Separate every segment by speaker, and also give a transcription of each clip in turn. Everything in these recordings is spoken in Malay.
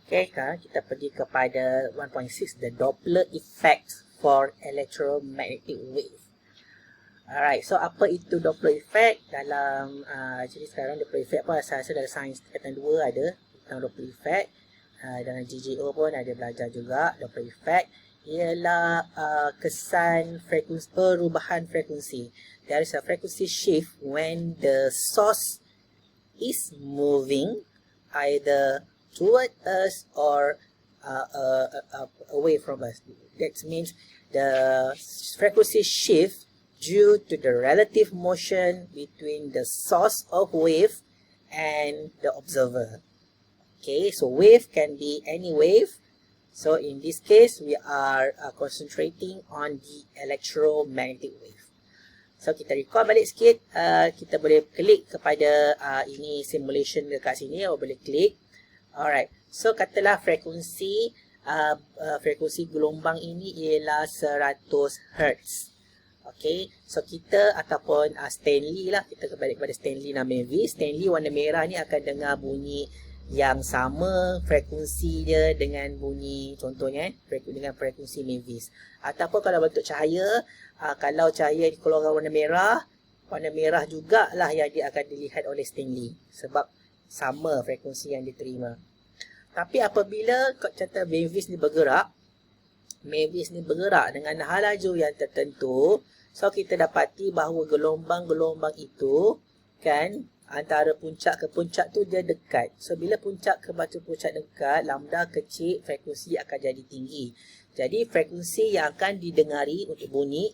Speaker 1: Okay, sekarang kita pergi kepada 1.6, the Doppler effect for electromagnetic wave. Alright, so apa itu Doppler effect? Dalam jadi sekarang Doppler effect pun asal dalam sains tingkatan 2 ada tentang Doppler effect. Dalam GGO pun ada belajar juga. Doppler effect ialah kesan frekuensi, perubahan frekuensi. There is a frequency shift when the source is moving either toward us or away from us. That means the frequency shift due to the relative motion between the source of wave and the observer. Okay, so wave can be any wave. So in this case, we are concentrating on the electromagnetic wave. So kita recall balik sikit, kita boleh klik kepada ini simulation dekat sini, boleh klik. Alright, so katalah frekuensi gelombang ini ialah 100 Hz. Okay, so kita ataupun Stanley lah, kita kembali kepada Stanley dan Mavis. Stanley warna merah ni akan dengar bunyi yang sama frekuensi dia dengan bunyi, contohnya dengan frekuensi Mavis. Ataupun kalau bentuk cahaya, kalau cahaya dikeluarkan warna merah jugalah yang dia akan dilihat oleh Stanley sebab sama frekuensi yang diterima. Tapi apabila contoh Mavis ni bergerak dengan laju yang tertentu, so kita dapati bahawa gelombang-gelombang itu kan antara puncak ke puncak tu dia dekat. So bila puncak ke puncak dekat, lambda kecil, frekuensi akan jadi tinggi. Jadi frekuensi yang akan didengari untuk bunyi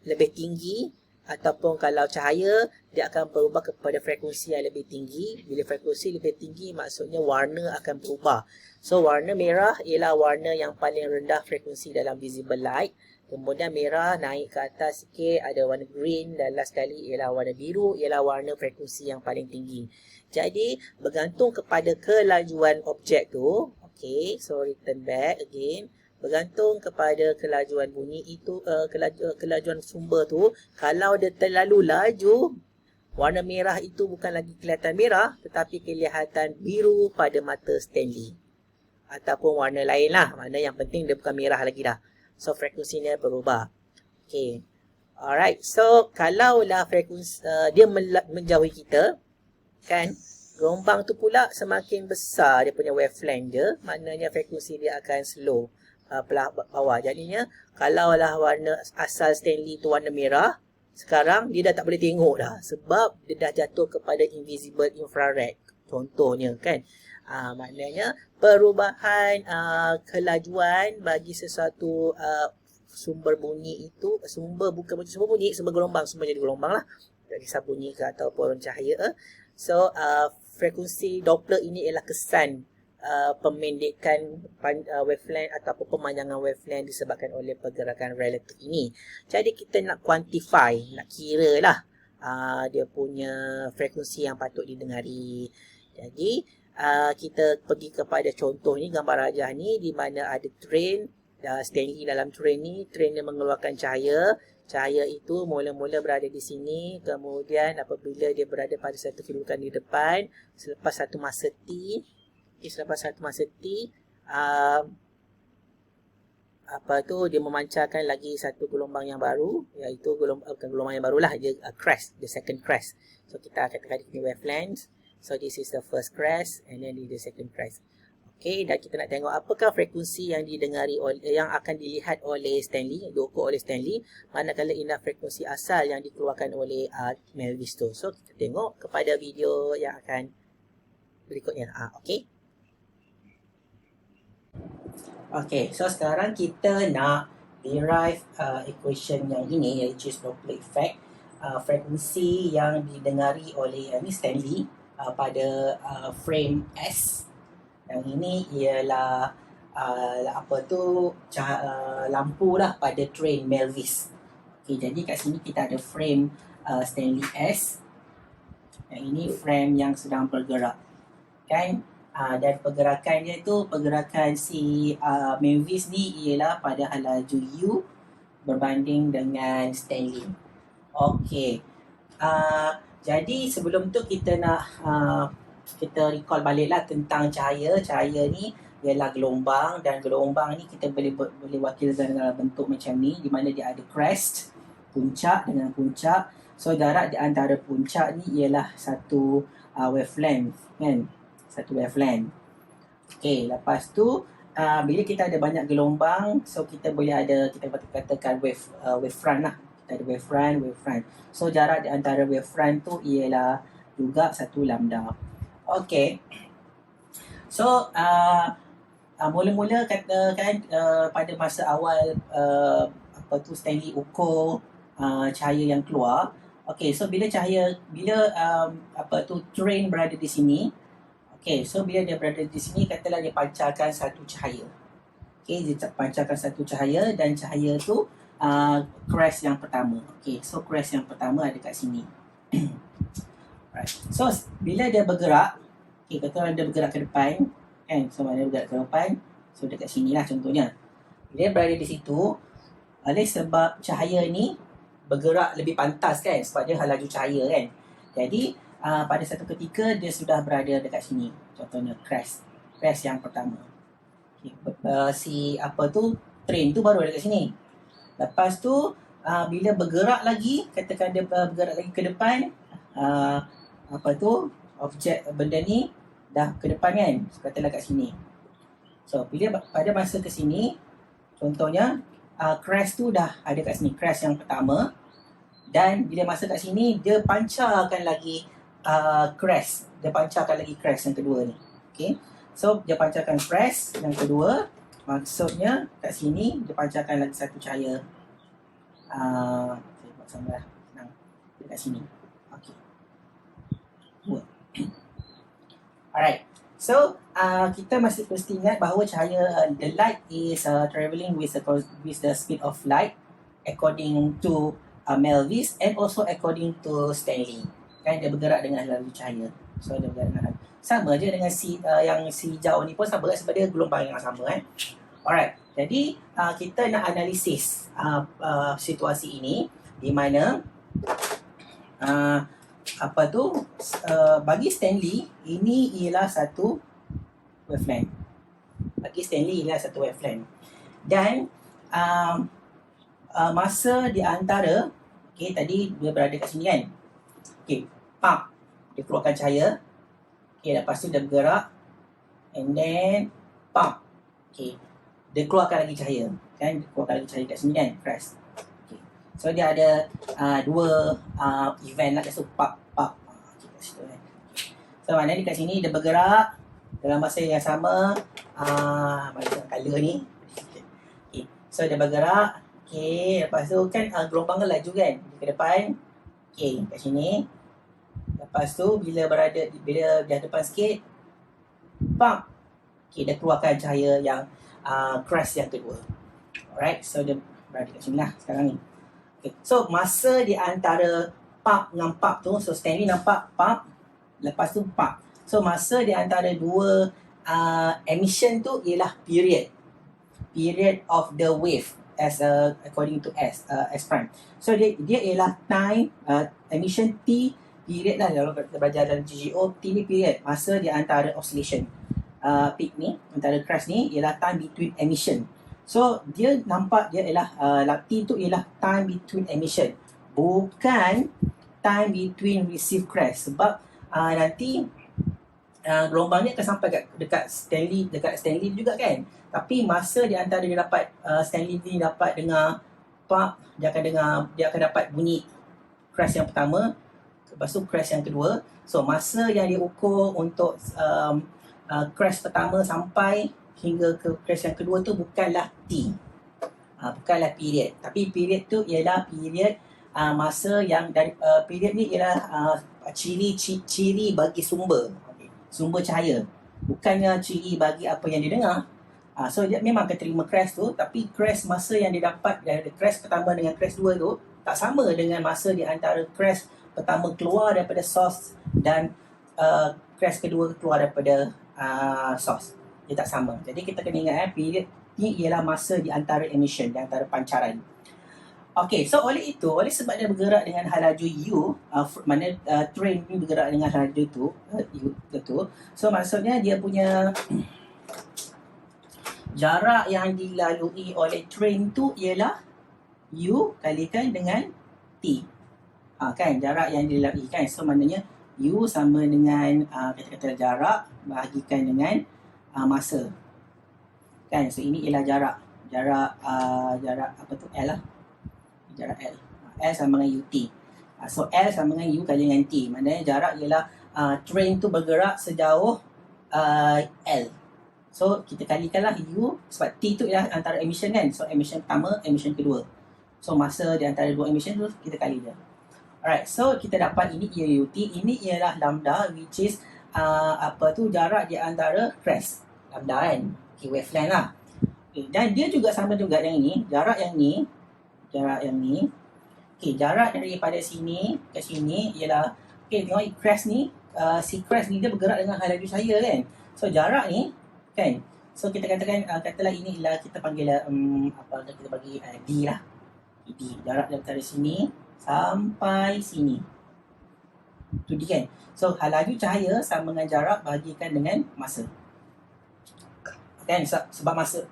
Speaker 1: lebih tinggi, ataupun kalau cahaya dia akan berubah kepada frekuensi yang lebih tinggi. Bila frekuensi lebih tinggi maksudnya warna akan berubah. So warna merah ialah warna yang paling rendah frekuensi dalam visible light. Kemudian merah naik ke atas sikit, ada warna green, dan last sekali ialah warna biru, ialah warna frekuensi yang paling tinggi. Jadi bergantung kepada kelajuan objek tu. Okay, so return back again. Bergantung kepada kelajuan bunyi itu, kelajuan sumber tu. Kalau dia terlalu laju, warna merah itu bukan lagi kelihatan merah, tetapi kelihatan biru pada mata Stanley. Ataupun warna lain lah, mana yang penting dia bukan merah lagi dah. So frekuensinya berubah. Okay, alright. So kalaulah frekuensi dia menjauhi kita, kan, gelombang tu pula semakin besar dia punya wavelength dia, maknanya frekuensi dia akan slow bawah. Jadinya kalaulah warna asal Stanley tu warna merah, sekarang dia dah tak boleh tengok dah sebab dia dah jatuh kepada invisible infrared contohnya, kan. Maknanya perubahan kelajuan bagi sesuatu sumber bunyi itu, sumber gelombang, sumber jadi gelombang lah, tak kisah bunyi ke ataupun cahaya. So frekuensi Doppler ini ialah kesan pemendekan wavelength ataupun pemanjangan wavelength disebabkan oleh pergerakan relatif ini. Jadi kita nak quantify, nak kira lah dia punya frekuensi yang patut didengari. Jadi kita pergi kepada contoh ni, gambar rajah ni, di mana ada train, Stanley dalam train ni, train dia mengeluarkan cahaya. Cahaya itu mula-mula berada di sini, kemudian apabila dia berada pada satu kedudukan di depan, selepas satu masa T, dia memancarkan lagi satu gelombang yang baru, iaitu gelombang yang barulah, dia crest, the second crest. So kita akan katakan ini wavelength. So this is the first crest and then the second crest. Okay, dan kita nak tengok apakah frekuensi yang didengari yang akan dilihat oleh Stanley, diukur oleh Stanley, manakala inilah frekuensi asal yang dikeluarkan oleh Mavis tu. So kita tengok kepada video yang akan berikutnya. Okay. Okay, so sekarang kita nak derive equation yang ini, iaitu Doppler effect, frekuensi yang didengari oleh Stanley pada frame S. Yang ini ialah lampu lah pada train Mavis. Okay, jadi kat sini kita ada frame Stanley S. Yang ini frame yang sedang bergerak, kan? Dan pergerakan dia tu, pergerakan si Mavis ni ialah pada hal laju U berbanding dengan Stanley. Okay. Jadi sebelum tu kita nak kita recall baliklah tentang cahaya. Cahaya ni ialah gelombang, dan gelombang ni kita boleh wakilkan dalam bentuk macam ni, di mana dia ada crest, puncak dengan puncak. So jarak di antara puncak ni ialah satu wavelength kan, satu wavelength. Okey, lepas tu bila kita ada banyak gelombang, so kita boleh ada, kita katakan wavefront lah. Kita ada wavefront. So jarak di antara wavefront tu ialah juga satu lambda. Okey. So mula-mula katakan pada masa awal Stanley ukur cahaya yang keluar. Okey, so bila train berada di sini. Okey, so bila dia berada di sini, katalah dia pancarkan satu cahaya. Okey, dia pancarkan satu cahaya, dan cahaya tu crest yang pertama. Okey, so crest yang pertama ada kat sini. Right. So bila dia bergerak, okey, katalah dia bergerak ke depan kan, so mana bergerak ke depan, so dekat sini lah contohnya. Dia berada di situ oleh sebab cahaya ni bergerak lebih pantas kan, sebab dia laju cahaya kan. Jadi pada satu ketika dia sudah berada dekat sini, contohnya crest yang pertama. Okay. Train tu baru ada dekat sini. Lepas tu bila bergerak lagi, katakan dia bergerak lagi ke depan, objek benda ni dah ke depan kan, so katalah kat sini. So bila pada masa ke sini, contohnya crest tu dah ada kat sini, crest yang pertama, dan bila masa kat sini dia pancarkan lagi crest yang kedua ni. Okay, so dia pancarkan crest yang kedua, maksudnya kat sini dia pancarkan lagi satu cahaya. Saya buat sama lah, senang, dekat sini. Okay, alright, so kita masih mesti ingat bahawa cahaya, the light is travelling with the speed of light according to Melvis and also according to Stanley. Kan dia bergerak dengan laju cahaya. So dia bergerak dengan sama je dengan yang si hijau ni pun sama sebab dia gelombang yang sama kan. Alright, jadi kita nak analisis situasi ini di mana bagi Stanley ini ialah satu wavelength. Dan masa di antara, okey, tadi dia berada kat sini kan. Okey, dia keluarkan cahaya. Okey, lepas tu dia bergerak, and then okey, dia keluarkan lagi cahaya kan, dia keluarkan lagi cahaya kat sini kan, crest. Okey, so dia ada dua event lah, so so maknanya kat sini dia bergerak dalam masa yang sama. Macam color ni. Okay. So dia bergerak. Okay. Lepas tu kan gelombang laju kan, ke depan. Okay, kat sini. Lepas tu bila dia depan sikit, okay, dia keluarkan cahaya yang crest yang kedua. Alright, so dia berada kat sini lah sekarang ni. Okay. So masa di antara dengan tu, so Stanley nampak lepas tu so masa di antara dua emission tu ialah period of the wave as according to S prime. So dia ialah time emission T, period lah kalau kita belajar dalam GGO. T ni period, masa di antara oscillation peak ni, antara crest ni ialah time between emission. So dia nampak dia ialah T tu ialah time between emission, bukan time between receive crest, sebab nanti gelombang ni akan sampai dekat Stanley juga kan. Tapi masa di antara dia dapat Stanley ni dapat dengar dia akan dapat bunyi crest yang pertama, lepas tu crest yang kedua. So masa yang dia ukur untuk crest pertama sampai hingga ke crest yang kedua tu bukanlah T, bukanlah period, tapi period tu ialah period masa yang dari period ni ialah ciri bagi sumber cahaya, bukannya ciri bagi apa yang dia dengar. So dia memang akan terima crest tu, tapi crest masa yang dia dapat dari crest pertama dengan crest dua tu tak sama dengan masa di antara crest pertama keluar daripada source dan crest kedua keluar daripada source. Dia tak sama. Jadi kita kena ingat period ni ialah masa di antara emission, di antara pancaran. Okey, so oleh sebab dia bergerak dengan laju U, mana train ni bergerak dengan laju tu, U tu. So maksudnya dia punya jarak yang dilalui oleh train tu ialah U kalikan dengan T. Kan, jarak yang dilalui kan. So, maknanya U sama dengan kata-kata jarak bahagikan dengan masa. Kan, so ini ialah jarak. Jarak apa tu? L lah. Jarak L. L sama dengan UT. So, L sama dengan U kali dengan T. Maknanya jarak ialah train tu bergerak sejauh L. So, kita kalikanlah U sebab T tu ialah antara emission kan. So, emission pertama, emission kedua. So, masa di antara dua emission tu kita kali je. Alright, so kita dapat ini ialah UT. Ini ialah lambda which is jarak di antara crest. Lambda kan. Okay, wavelength lah. Okay, dan dia juga sama juga dengan ini. Jarak yang ni. Okay, jarak daripada sini ke sini ialah, okay, tengok crest ni. Si crest ni dia bergerak dengan laju cahaya kan. So, jarak ni kan. So, kita katakan, katalah ini ialah kita panggil, kita bagi D lah. D, jarak daripada sini sampai sini. Itu D kan. So, laju cahaya sama dengan jarak bahagikan dengan masa. Kan, sebab masa,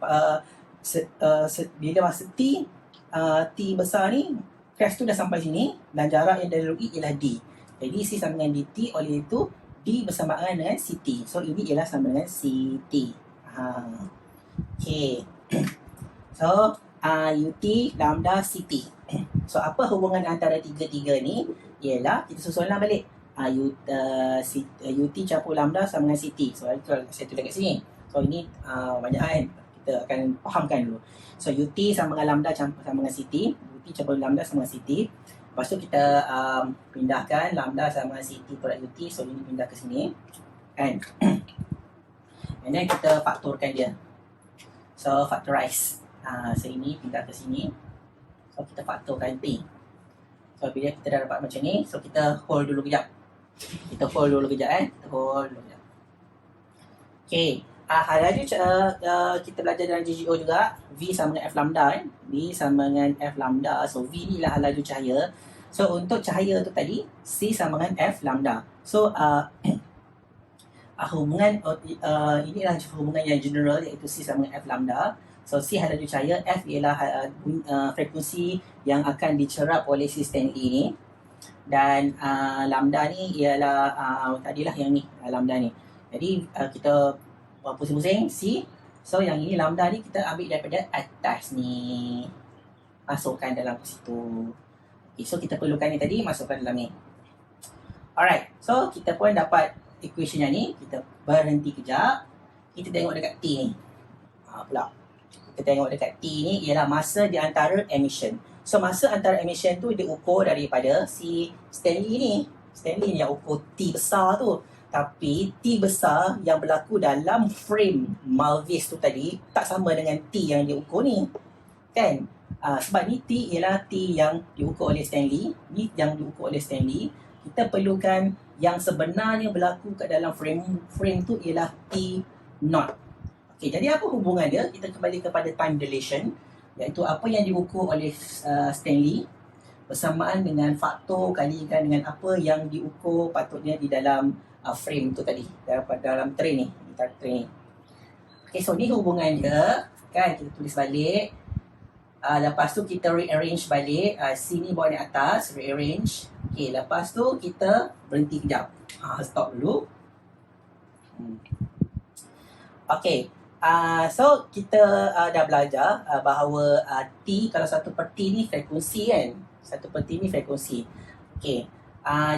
Speaker 1: bila masa T besar ni, crest tu dah sampai sini dan jarak yang dilalui ialah D. Jadi, C sama dengan DT, oleh itu, D bersamaan dengan CT. So, ini ialah sama dengan CT. Okay. So, UT, lambda, CT. So, apa hubungan antara tiga-tiga ni? Ialah, kita susunlah balik. UT campur lambda sama dengan CT. So, saya tulis kat sini. So, ini banyak kan. Kita akan fahamkan dulu. So, UT sama dengan lambda campur sama dengan CT. UT campur lambda sama dengan CT. Lepas tu, kita pindahkan lambda sama dengan CT per UT. So, ini pindah ke sini. Kan? And then, kita faktorkan dia. So, factorize. So, ini pindah ke sini. So, kita faktorkan P. So, bila kita dah dapat macam ni, so kita hold dulu kejap. Kita hold dulu kejap. Okay. Laju kita belajar dalam GGO juga. V sama dengan F lambda kan. V sama dengan F lambda. So, V ni lah laju cahaya. So, untuk cahaya tu tadi, C sama dengan F lambda. So, hubungan inilah hubungan yang general iaitu C sama dengan F lambda. So, C laju cahaya, F ialah frekuensi yang akan dicerap oleh si Stanley ni. Dan lambda ni ialah tadilah yang ni, lambda ni. Jadi, kita pusing-pusing C. So, yang ini lambda ni kita ambil daripada atas ni. Masukkan dalam situ. Okay, so, kita perlukan ni tadi, masukkan dalam ni. Alright, so kita pun dapat equation yang ni. Kita berhenti kejap. Kita tengok dekat T ni. Pula. Kita tengok dekat T ni ialah masa di antara emission. So, masa antara emission tu dia ukur daripada si Stanley ni. Stanley ni yang ukur T besar tu. Tapi T besar yang berlaku dalam frame Malvis tu tadi tak sama dengan T yang dia ukur ni. Kan? Sebab ni T ialah T yang diukur oleh Stanley. Ni yang diukur oleh Stanley. Kita perlukan yang sebenarnya berlaku kat dalam frame tu ialah T naught. Okay, jadi apa hubungan dia? Kita kembali kepada time dilation, iaitu apa yang diukur oleh Stanley bersamaan dengan faktor kalikan dengan apa yang diukur patutnya di dalam frame tu tadi, dalam train ni. Okay, so ni hubungan dia. Kan, kita tulis balik. Lepas tu kita rearrange balik. C ni bawa naik atas, rearrange. Okay, lepas tu kita berhenti kejap. Stop dulu. Okay. So, kita dah belajar bahawa T, kalau 1/T ni frekuensi kan. 1/T ni frekuensi. Okay.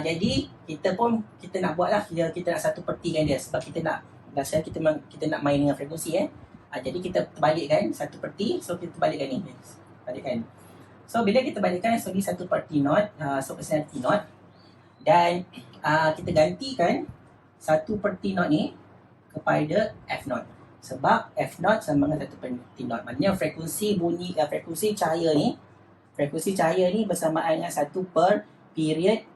Speaker 1: Jadi, kita nak buat lah, kita nak 1/T kan dia. Sebab kita nak, kita nak main dengan frekuensi jadi, kita terbalikkan 1/T. So, kita terbalikkan ni. Balikkan. So, bila kita balikkan, so ni 1/T naught. So, persen T naught. Dan, kita gantikan 1/T naught ni kepada F naught. Sebab F0 sama dengan 1/T naught. Maknanya frekuensi cahaya ni bersamaan dengan 1 per period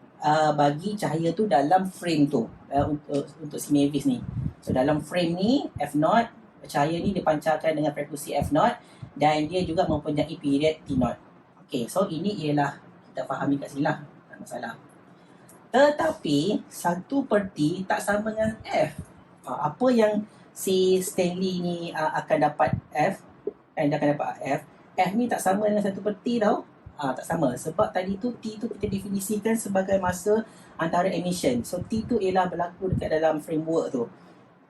Speaker 1: bagi cahaya tu dalam frame tu untuk si Mavis ni. So, dalam frame ni F0, cahaya ni dipancarkan dengan frekuensi F0 dan dia juga mempunyai period T0. Okay, so ini ialah kita fahami kat sini lah, tak masalah. Tetapi 1/T tak sama dengan F. Apa yang si Stanley ni akan dapat F, kan, dia akan dapat F. F ni tak sama dengan 1/T tau. Tak sama sebab tadi tu T tu kita definisikan sebagai masa antara emission. So T tu ialah berlaku dekat dalam framework tu.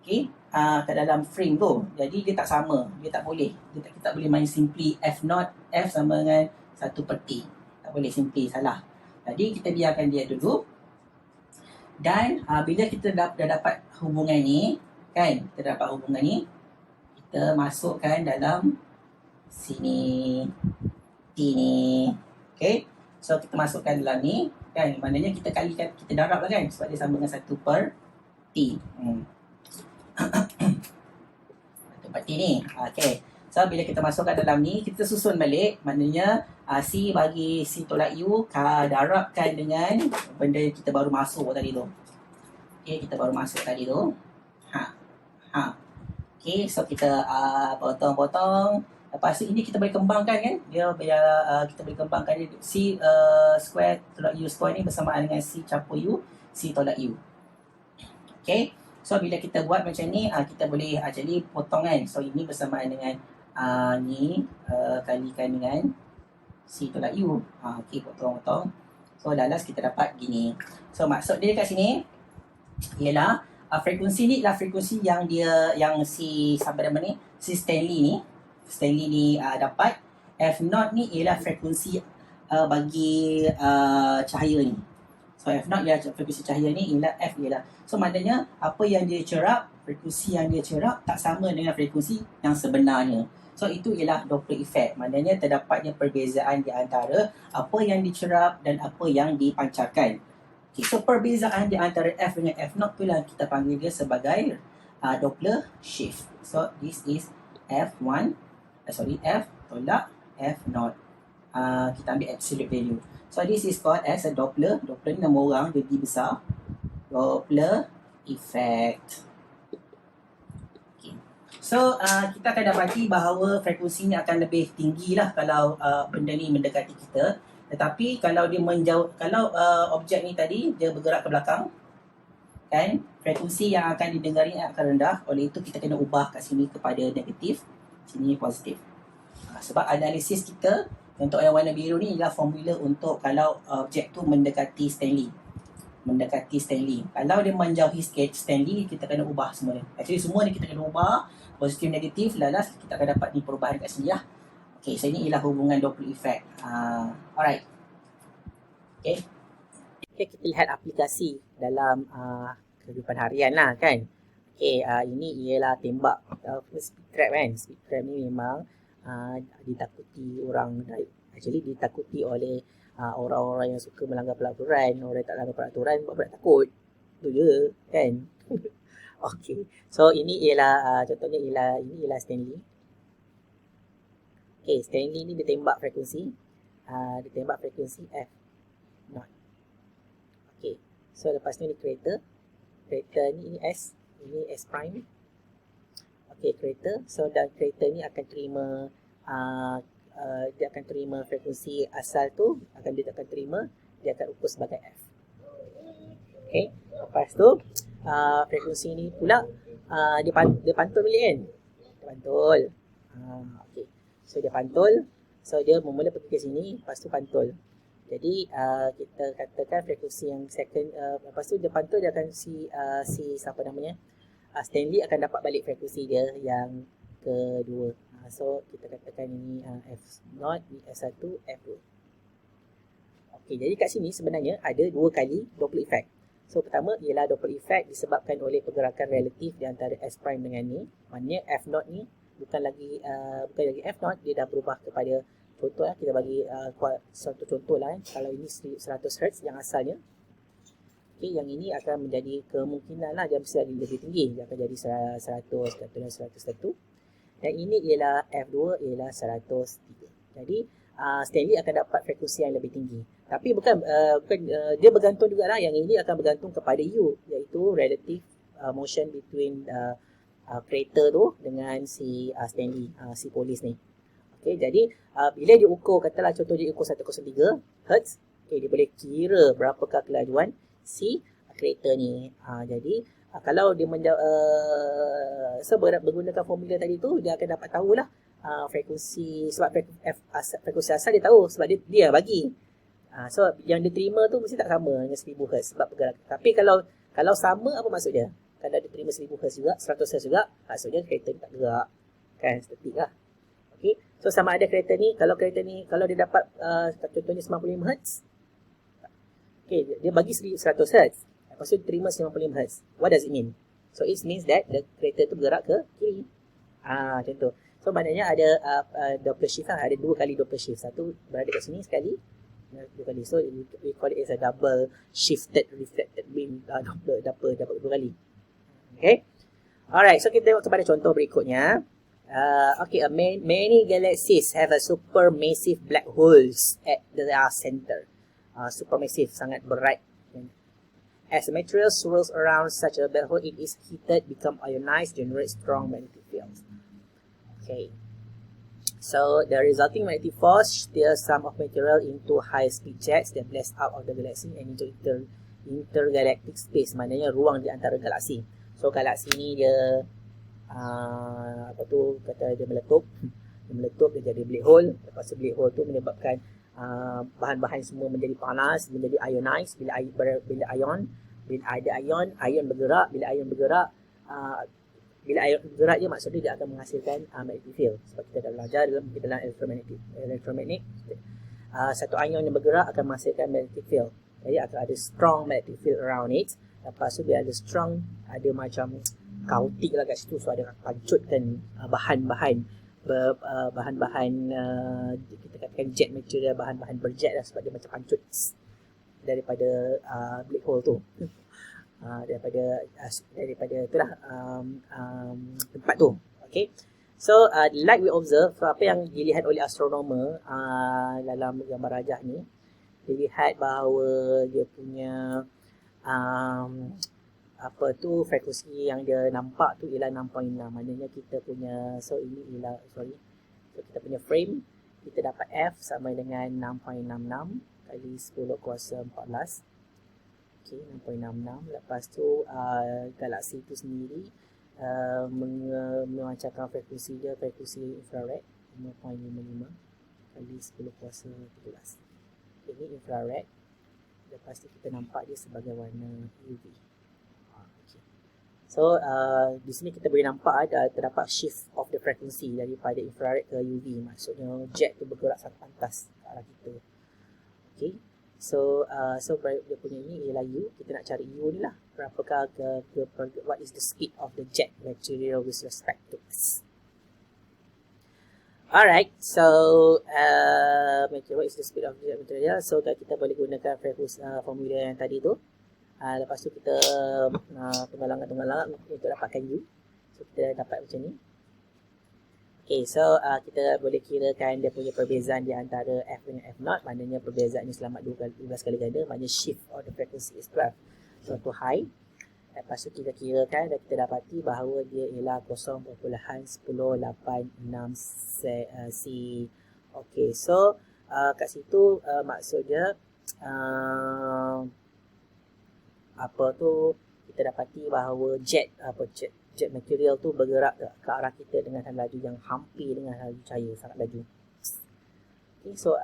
Speaker 1: Okey, kat dalam frame tu. Jadi dia tak sama, dia tak boleh. Kita tak boleh main simply F0, F sama dengan 1/T. Tak boleh simply, salah. Jadi kita biarkan dia dulu. Dan bila kita dah dapat hubungan ni, kan, kita dapat hubungan ni, kita masukkan dalam sini T ni. Okay, so kita masukkan dalam ni, kan, maknanya kita kalikan, kita darab lah, kan, sebab dia sama dengan 1/T. 1/T ni. Okay, so bila kita masukkan dalam ni, kita susun balik, maknanya C bagi C tolak U, darabkan dengan benda yang kita baru masuk tadi tu. Okay, kita baru masuk tadi tu. Okay, so kita potong-potong. Lepas tu ini kita boleh kembangkan, kan, dia kita boleh kembangkan dia. C square tolak U square ni bersamaan dengan C campur U, C tolak U. Okay, so bila kita buat macam ni, kita boleh jadi potong, kan. So ini bersamaan dengan ni kalikan dengan C tolak U. Okay, potong-potong. So dalam kita dapat gini. So maksud dia kat sini ialah frekuensi ni adalah frekuensi yang si siapa nama ni, si Stanley ni dapat. F0 ni ialah frekuensi bagi cahaya ni. So F0 ialah frekuensi cahaya ni, ialah F ialah. So maknanya apa yang dia cerap, frekuensi yang dia cerap tak sama dengan frekuensi yang sebenarnya. So itu ialah Doppler effect. Maknanya terdapatnya perbezaan di antara apa yang dicerap dan apa yang dipancarkan. Okay, so perbezaan di antara F dengan F0 itulah kita panggil dia sebagai Doppler shift. So this is F1, F tolak F0. Kita ambil absolute value. So this is called as a Doppler. Doppler ni nama orang, dia D besar. Doppler effect. Okay. So kita akan dapati bahawa frekuensi ni akan lebih tinggi lah kalau benda ni mendekati kita. Tetapi kalau dia menjauh, kalau objek ni tadi dia bergerak ke belakang, kan, frekuensi yang akan didengari akan rendah. Oleh itu kita kena ubah kat sini kepada negatif, sini positif. Sebab analisis kita untuk yang warna biru ni ialah formula untuk kalau objek tu mendekati Stanley. Kalau dia menjauhi Stanley, kita kena ubah semua ni. Actually semua ni kita kena ubah, positif negatif, lalas kita akan dapat ni perubahan kat sini lah. Okay, so ini ialah hubungan Doppler effect. Alright. Okay, kita lihat aplikasi dalam kehidupan harian lah, kan. Okay, ini ialah tembak speed trap, kan. Speed trap ni memang ditakuti orang, actually ditakuti oleh orang-orang yang suka melanggar peraturan. Orang yang tak langgar peraturan buat pula takut. Itu je, kan. Okay, so ini ialah contohnya ini ialah Stanley. Okay, Stanley ni dia tembak frekuensi F0. Okay, so lepas tu ni kereta ni S, ini S prime. Okay, kereta. So dan kereta ni akan terima dia akan terima frekuensi asal tu, dia akan ukur sebagai F. Okay, lepas tu frekuensi ni pula dia pantul balik, kan. Dia pantul. Okay, so dia pantul. So dia mula pergi ke sini, lepas tu pantul. Jadi kita katakan frekuensi yang second, lepas tu dia pantul, dia akan si siapa namanya, Stanley akan dapat balik frekuensi dia yang kedua. So kita katakan ini F0, ini F1, F2. Okey, jadi kat sini sebenarnya ada dua kali Doppler effect. So pertama ialah Doppler effect disebabkan oleh pergerakan relatif di antara S prime dengan ni. Maknanya F0 ni bukan lagi F0, dia dah berubah kepada, contoh kita bagi satu contoh lah, kalau ini 100 Hz yang asalnya. Okay, yang ini akan menjadi kemungkinan lah dia mesti lebih tinggi, dia akan jadi 100, 101. Dan ini ialah F2 ialah 103. Jadi Stanley akan dapat frekuensi yang lebih tinggi. Tapi bukan dia bergantung jugalah, yang ini akan bergantung kepada U, iaitu relative motion between kereta tu dengan si Stanley, si polis ni. Okay, jadi bila dia ukur, katalah contoh dia ukur 103 Hz, okay, dia boleh kira berapakah kelajuan si kereta ni. Jadi Kalau dia menggunakan formula tadi tu, dia akan dapat tahulah frekuensi, sebab frekuensi asal dia tahu sebab dia bagi. So yang dia terima tu mesti tak sama dengan 1000 Hz sebab pergerakan. Tapi kalau sama, apa maksud dia? Kalau dia terima 1000 Hz juga, 100 Hz juga, maksudnya kereta ni tak gerak. Kan, statik lah. Okay. So sama ada kereta ni, kalau dia dapat contohnya 95 Hz, okay, dia bagi 100 Hz. Lepas tu terima 95 Hz. What does it mean? So it means that the kereta tu bergerak ke kiri. Macam tu. So maknanya ada Doppler shift lah. Ada 2 kali Doppler shift. Satu berada kat sini sekali. 2 kali. So we call it as a double shifted reflected beam Doppler. Dapat 2 kali. Okay. Alright. So kita tengok kepada contoh berikutnya. Okay. Many galaxies have a supermassive black holes at their center. Supermassive. Sangat berat. As the material swirls around such a black hole, it is heated, become ionized, generates strong magnetic fields. Okay. So the resulting magnetic force steers some of material into high-speed jets that blast out of the galaxy and into intergalactic space. Maknanya ruang di antara galaksi. So galaksi ni dia dia meletup. Dia meletup, dia jadi black hole. Lepas tu black hole tu menyebabkan bahan-bahan semua menjadi panas, menjadi ionized. Bila ada ion bergerak. Bila ion bergerak dia maksudnya dia akan menghasilkan magnetic field. Sebab kita dah belajar dalam elektromagnetik, satu ion yang bergerak akan menghasilkan magnetic field. Jadi akan ada strong magnetic field around it. Lepas tu dia ada strong, ada macam kaotik lah kat situ. So ada pancutkan bahan-bahan kita katakan jet material, bahan-bahan berjet lah, sebab dia macam pancut daripada black hole tu. Daripada itulah tempat tu. Okay. So like we observe, apa yang dilihat oleh astronomer dalam gambar rajah ni, dilihat bahawa dia punya frekuensi yang dia nampak tu ialah 6.6. Maknanya kita punya, so kita punya frame, kita dapat F sama dengan 6.66 kali 10 kuasa 14. Okay, 6.66. Lepas tu galaksi tu sendiri memancarkan frekuensi dia, frekuensi infrared 5.55 kali 10 kuasa 13. Ini infrared. Lepas tu kita nampak dia sebagai warna UV. So di sini kita boleh nampak terdapat shift of the frequency daripada infrared ke UV. Maksudnya jet tu bergerak sangat pantas ke arah kita. Okay. So dia punya ni ialah U. Kita nak cari U ni lah. Berapakah what is the speed of the jet material with respect to us. Alright. So what is the speed of the jet material? So kita boleh gunakan formula yang tadi tu. Lepas tu kita tunggalangan untuk dapatkan U. So kita dapat macam ni. Okay, so kita boleh kirakan dia punya perbezaan di antara F dengan F0. Maknanya perbezaan ni selamat 12 kali ganda. Maknanya shift of the frequency is 12. So tu high. Lepas tu kita kirakan dan kita dapati bahawa dia ialah 0.1086 C. Okay, so kat situ maksudnya kita dapati bahawa jet material tu bergerak ke arah kita dengan laju yang hampir dengan laju cahaya, sangat laju. Okay, so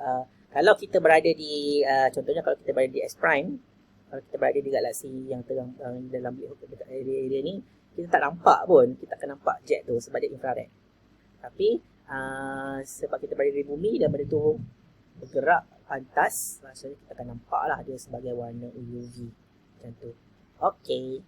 Speaker 1: kalau kita berada di contohnya kalau kita berada di S prime, kalau kita berada di galaksi yang dalam dekat area ni, kita tak nampak pun, kita akan nampak jet tu sebab dia infrared. Tapi sebab kita berada di bumi dan benda tu bergerak pantas, maksudnya kita akan nampak lah dia sebagai warna UV. Macam tu. Okay.